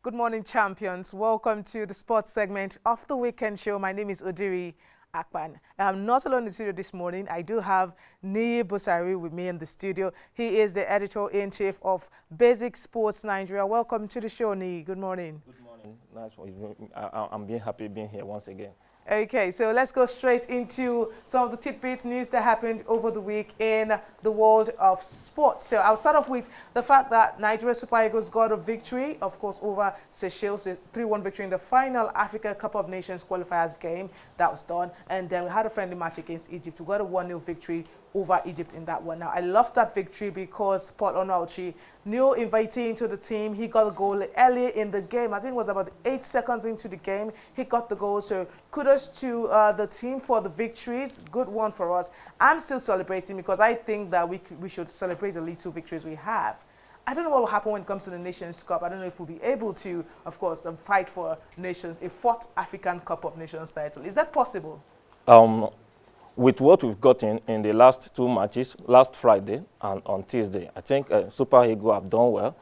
Good morning, champions. Welcome to the sports segment of the weekend show. My name is Odiri. I'm not alone in the studio this morning. I do have Niyi Busari with me in the studio. He is the editor-in-chief of Basic Sports Nigeria. Welcome to the show, Niyi. Good morning. Good morning. Nice for you. I'm being happy being here once again. Okay, so let's go straight into some of the tidbits news that happened over the week in the world of sports. So I'll start off with the fact that Nigeria Super Eagles got a victory, of course, over Seychelles, a 3-1 victory in the final Africa Cup of Nations qualifiers game that was done. And then we had a friendly match against Egypt. We got a 1-0 victory over Egypt in that one. Now, I love that victory because Paul Onuachi, new invitee into the team, he got a goal early in the game. I think it was about 8 seconds into the game. He got the goal. So kudos to the team for the victories. Good one for us. I'm still celebrating because I think that we should celebrate the little victories we have. I don't know what will happen when it comes to the Nations Cup. I don't know if we'll be able to, of course, fight for nations, a 4th African Cup of Nations title. Is that possible? With what we've gotten in the last 2 matches, last Friday and on Tuesday, I think Super Eagles have done well.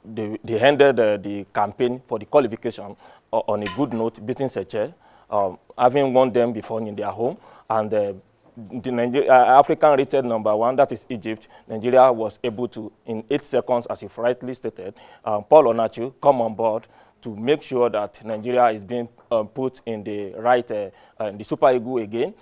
They ended the campaign for the qualification on a good note, beating Seychelles, having won them before in their home. And the African rated #1, that is Egypt, Nigeria was able to, in 8 seconds, as you've rightly stated, Paul Onuachi come on board to make sure that Nigeria is being put in the right, the Super Eagles again,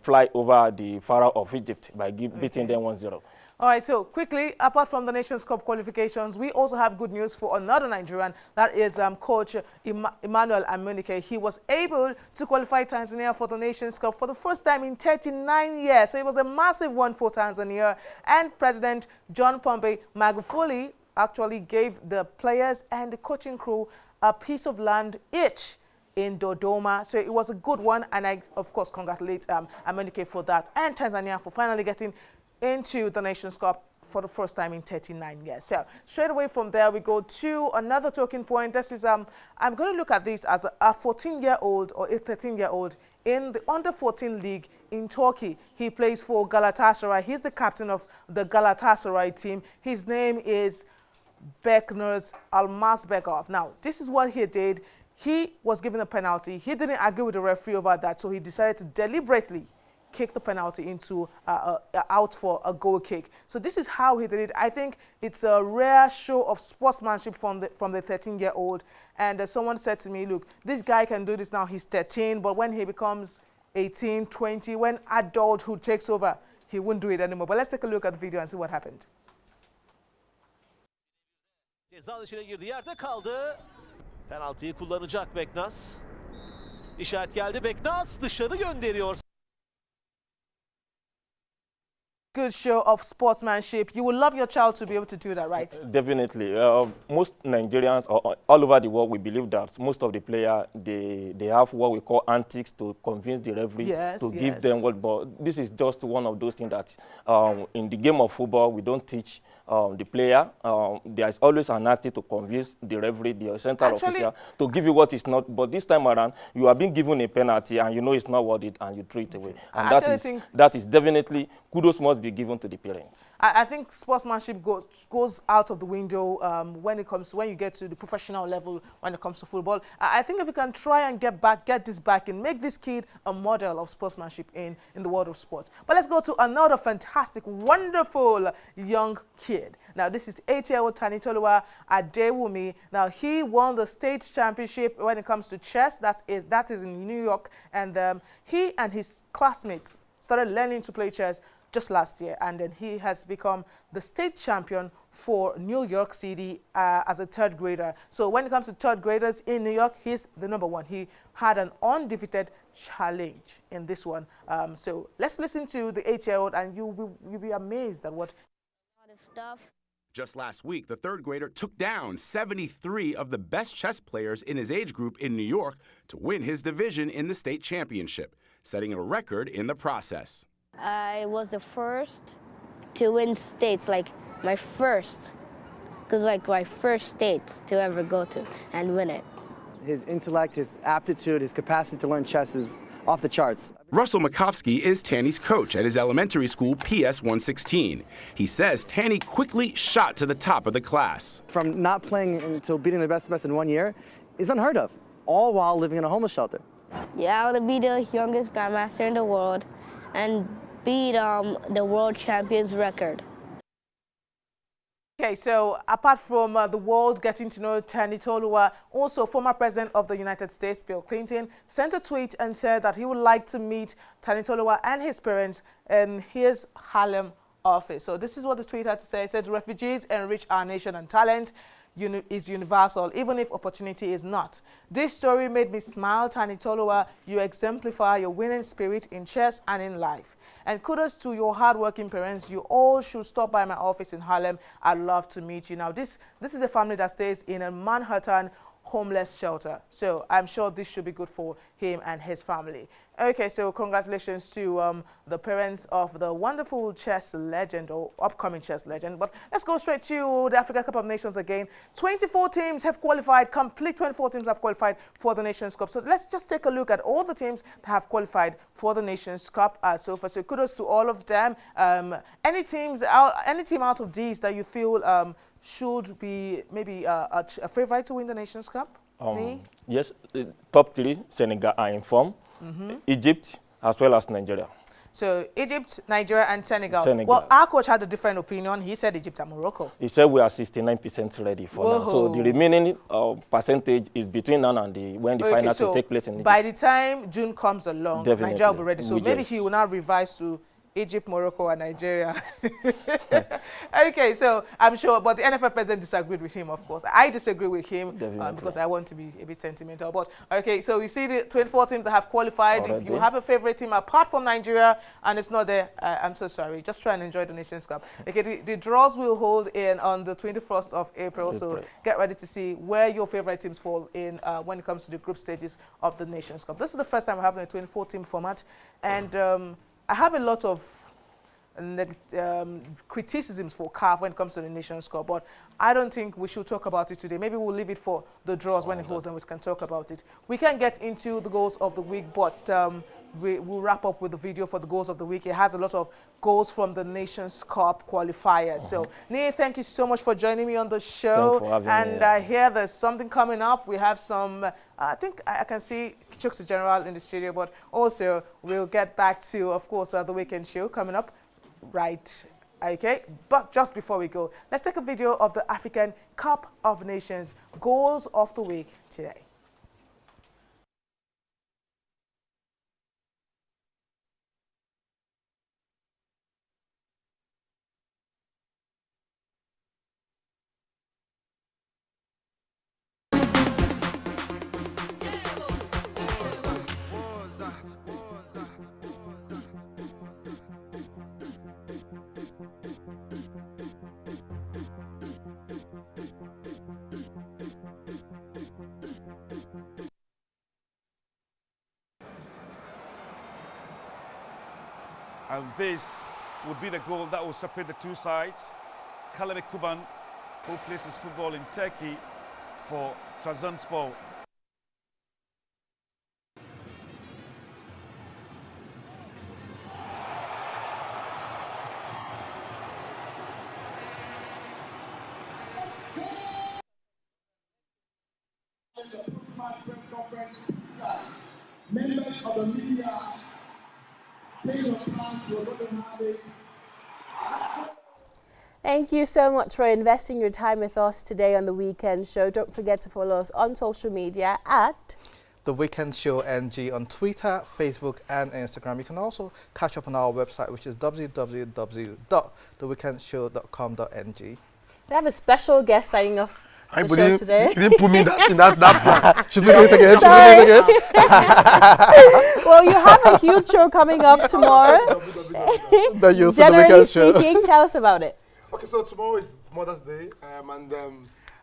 fly over the Pharaoh of Egypt by beating them 1-0. All right, so quickly, apart from the Nations Cup qualifications, we also have good news for another Nigerian, that is Coach Emmanuel Amunike. He was able to qualify Tanzania for the Nations Cup for the first time in 39 years. So it was a massive one for Tanzania. And President John Pombe Magufuli actually gave the players and the coaching crew a piece of land each in Dodoma. So it was a good one, and I, of course, congratulate Amunike for that, and Tanzania for finally getting into the Nations Cup for the first time in 39 years. So straight away from there, we go to another talking point. This is, I'm going to look at this as a 14-year-old or a 13-year-old in the under-14 league in Turkey. He plays for Galatasaray. He's the captain of the Galatasaray team. His name is Beknuz Almazbekov. Now, this is what he did. He was given a penalty. He didn't agree with the referee over that, so he decided to deliberately kick the penalty into out for a goal kick. So this is how he did it. I think it's a rare show of sportsmanship from the 13-year-old. And someone said to me, look, this guy can do this now. He's 13, but when he becomes 18, 20, when adulthood takes over, he wouldn't do it anymore. But let's take a look at the video and see what happened. Ceza dışına girdi, yerde kaldı. Penaltıyı kullanacak Beknaz. İşaret geldi, Beknaz dışarı gönderiyor. Good show of sportsmanship. You would love your child to be able to do that, right? Definitely. Most Nigerians all over the world, we believe that most of the players, they have what we call antics to convince the referee to give them what. But this is just one of those things that in the game of football, we don't teach the player. There is always an acting to convince the referee, the central official, to give you what is not. But this time around, you are being given a penalty and you know it's not worth it and you throw it away. And that is definitely, kudos must be given to the parents. I think sportsmanship goes out of the window when you get to the professional level when it comes to football. I think if we can try and get this back and make this kid a model of sportsmanship in the world of sport. But let's go to another fantastic, wonderful young kid. Now this is 8-year-old Tanitoluwa Adewumi. Now he won the state championship when it comes to chess. That is in New York, and he and his classmates started learning to play chess just last year, and then he has become the state champion for New York City as a 3rd grader. So when it comes to 3rd graders in New York, he's the #1. He had an undefeated challenge in this one. So let's listen to the 8-year-old, and you'll be amazed at what. A lot of stuff. Just last week, the 3rd grader took down 73 of the best chess players in his age group in New York to win his division in the state championship, setting a record in the process. I was the first to win states, like my first state to ever go to and win it. His intellect, his aptitude, his capacity to learn chess is off the charts. Russell Makovsky is Tanny's coach at his elementary school, PS 116. He says Tanny quickly shot to the top of the class. From not playing until beating the best in 1 year is unheard of, all while living in a homeless shelter. Yeah, I want to be the youngest grandmaster in the world and beat the world champions record. Okay, so apart from the world getting to know Tanny Toluwa, also former president of the United States, Bill Clinton, sent a tweet and said that he would like to meet Tanny Toluwa and his parents in his Harlem office. So this is what the tweet had to say. It said, refugees enrich our nation and talent is universal, even if opportunity is not. This story made me smile. Tanny Toluwa, you exemplify your winning spirit in chess and in life. And kudos to your hardworking parents. You all should stop by my office in Harlem. I'd love to meet you. Now, this is a family that stays in a Manhattan homeless shelter. So I'm sure this should be good for him and his family. Okay, so congratulations to the parents of the wonderful chess legend or upcoming chess legend. But let's go straight to the Africa Cup of Nations again. 24 teams have qualified, complete 24 teams have qualified for the Nations Cup. So let's just take a look at all the teams that have qualified for the Nations Cup so far. So kudos to all of them. Any team out of these that you feel should be maybe a favorite to win the Nations Cup? Yes, top 3, Senegal are in form. Egypt as well as Nigeria. So Egypt, Nigeria, and Senegal. Senegal. Well, our coach had a different opinion. He said Egypt and Morocco. He said we are 69% ready for now. So the remaining percentage is between now and when the final will take place in Egypt. By the time June comes along, Definitely. Nigeria will be ready. So maybe yes. he will now revise to Egypt, Morocco, and Nigeria. Okay, so I'm sure, but the NFL president disagreed with him, of course. I disagree with him because I want to be a bit sentimental. But okay, so we see the 24 teams that have qualified. Already. If you have a favorite team apart from Nigeria and it's not there, I'm so sorry. Just try and enjoy the Nations Cup. Okay, the draws will hold in on the 21st of April. So get ready to see where your favorite teams fall in when it comes to the group stages of the Nations Cup. This is the first time we're having a 24-team format, and I have a lot of criticisms for CAF when it comes to the Nations Cup, but I don't think we should talk about it today. Maybe we'll leave it for the draws when it holds and we can talk about it. We can get into the goals of the week, but we'll wrap up with the video for the goals of the week. It has a lot of goals from the Nations Cup qualifiers. So, Nee, thank you so much for joining me on the show. Thanks for having me. I hear there's something coming up. We have some, I think I can see Chooks the General in the studio, but also we'll get back to, of course, the weekend show coming up. Right, okay, but just before we go, let's take a video of the African Cup of Nations goals of the week today. And this would be the goal that will separate the two sides. Kalebe Kuban, who plays his football in Turkey for Trabzonspor. Members of the media, take your time to look at it. Thank you so much for investing your time with us today on The Weekend Show. Don't forget to follow us on social media at The Weekend Show NG on Twitter, Facebook and Instagram. You can also catch up on our website, which is www.theweekendshow.com.ng. We have a special guest signing off the show today. You didn't put me in that plan. Should we do it again? Well, you have a huge show coming up tomorrow. Generally speaking, tell us about it. Okay, so tomorrow is Mother's Day, and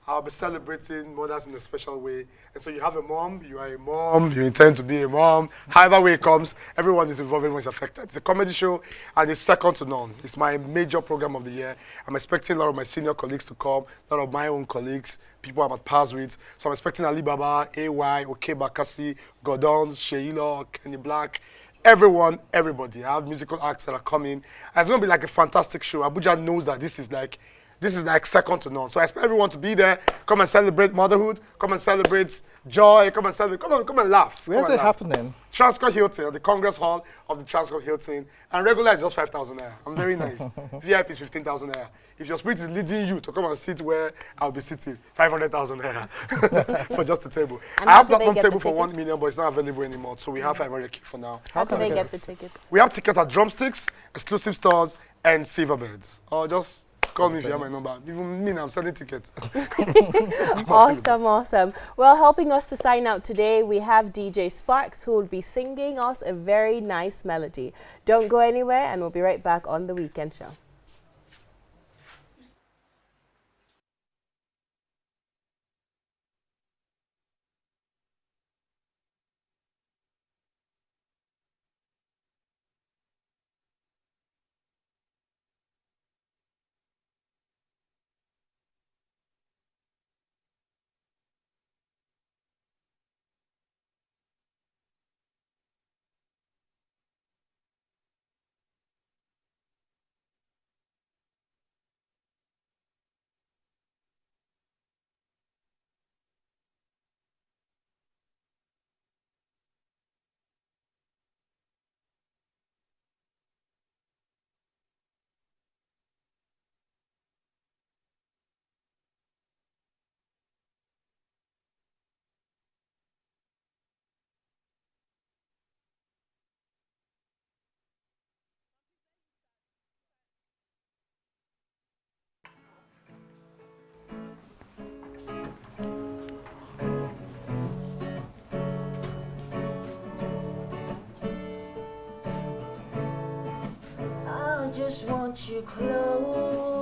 I'll be celebrating mothers in a special way. And so you have a mom, you are a mom, you intend to be a mom. However way it comes, everyone is involved, everyone is affected. It's a comedy show and it's second to none. It's my major program of the year. I'm expecting a lot of my senior colleagues to come, a lot of my own colleagues, people I'm at pars with. So I'm expecting Ali Baba, AY, Oke Bakassi, Gordon, Sheila, Kenny Black, everyone, everybody. I have musical acts that are coming. And it's going to be like a fantastic show. Abuja knows that this is like second to none. So I expect everyone to be there. Come and celebrate motherhood. Come and celebrate joy. Come and celebrate. Come and laugh. Where's it happening? Transcorp Hilton, the Congress Hall of the Transcorp Hilton. And regular is just 5,000 naira. I'm very nice. VIP is 15,000 naira. If your spirit is leading you to come and sit where I'll be sitting, 500,000 naira for just a table. And I have how do they platinum get table the for 1 tickets? million, but it's not available anymore. So we have 500K for now. How do they get the ticket? We have tickets at Drumsticks, exclusive stores, and Silverbirds. Or just call me if you have my number. Even me, I'm selling tickets. Awesome, awesome. Well, helping us to sign out today, we have DJ Sparks, who will be singing us a very nice melody. Don't go anywhere, and we'll be right back on The Weekend Show. I just want you close.